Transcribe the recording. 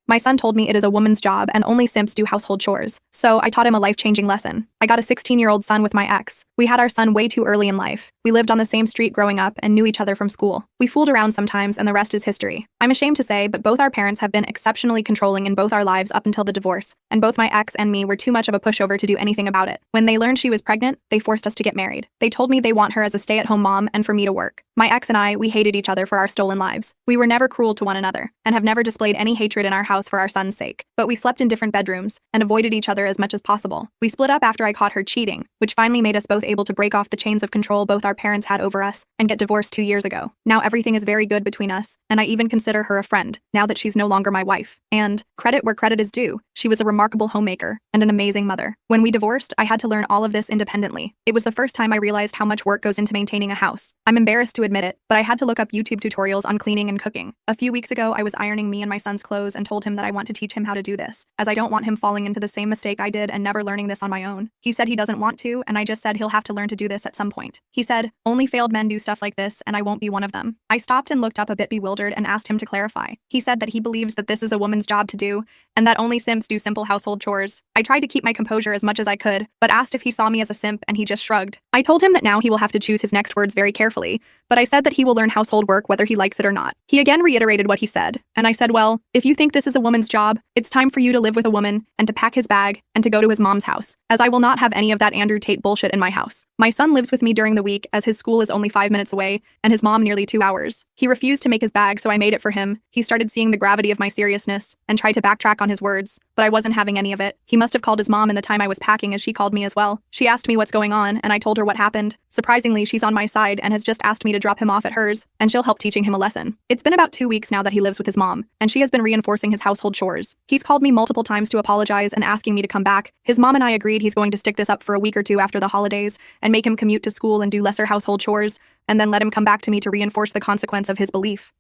My son told me it is a woman's job and only simps do household chores, so I taught him a life-changing lesson. I got a 16-year-old son with my ex. We had our son way too early in life. We lived on the same street growing up and knew each other from school. We fooled around sometimes and the rest is history. I'm ashamed to say, but both our parents have been exceptionally controlling in both our lives up until the divorce, and both my ex and me were too much of a pushover to do anything about it. When they learned she was pregnant, they forced us to get married. They told me they want her as a stay-at-home mom and for me to work. My ex and I, we hated each other for our stolen lives. We were never cruel to one another and have never displayed any hatred in our house for our son's sake. But we slept in different bedrooms and avoided each other as much as possible. We split up after I caught her cheating, which finally made us both able to break off the chains of control both our parents had over us and get divorced 2 years ago. Now everything is very good between us, and I even consider her a friend, now that she's no longer my wife. And, credit where credit is due, she was a remarkable homemaker and an amazing mother. When we divorced, I had to learn all of this independently. It was the first time I realized how much work goes into maintaining a house. I'm embarrassed to admit it, but I had to look up YouTube tutorials on cleaning and cooking. A few weeks ago, I was ironing me and my son's clothes and told him that I want to teach him how to do this, as I don't want him falling into the same mistake I did and never learning this on my own. He said he doesn't want to, and I just said he'll have to learn to do this at some point. He said, "Only failed men do stuff like this, and I won't be one of them." I stopped and looked up a bit bewildered and asked him to clarify. He said that he believes that this is a woman's job to do, and that only simps do simple household chores. I tried to keep my composure as much as I could, but asked if he saw me as a simp, and he just shrugged. I told him that now he will have to choose his next words very carefully, but I said that he will learn household work whether he likes it or not. He again reiterated what he said, and I said, well, if you think this is a woman's job, it's time for you to live with a woman, and to pack his bag, and to go to his mom's house, as I will not have any of that Andrew Tate bullshit in my house. My son lives with me during the week, as his school is only 5 minutes away, and his mom nearly 2 hours. He refused to make his bag, so I made it for him. He started seeing the gravity of my seriousness, and tried to backtrack on his words, but I wasn't having any of it. He must have called his mom in the time I was packing, as she called me as well. She asked me what's going on, and I told her what happened. Surprisingly, she's on my side and has just asked me to drop him off at hers, and she'll help teaching him a lesson. It's been about 2 weeks now that he lives with his mom, and she has been reinforcing his household chores. He's called me multiple times to apologize and asking me to come back. His mom and I agreed he's going to stick this up for a week or two after the holidays and make him commute to school and do lesser household chores, and then let him come back to me to reinforce the consequence of his belief.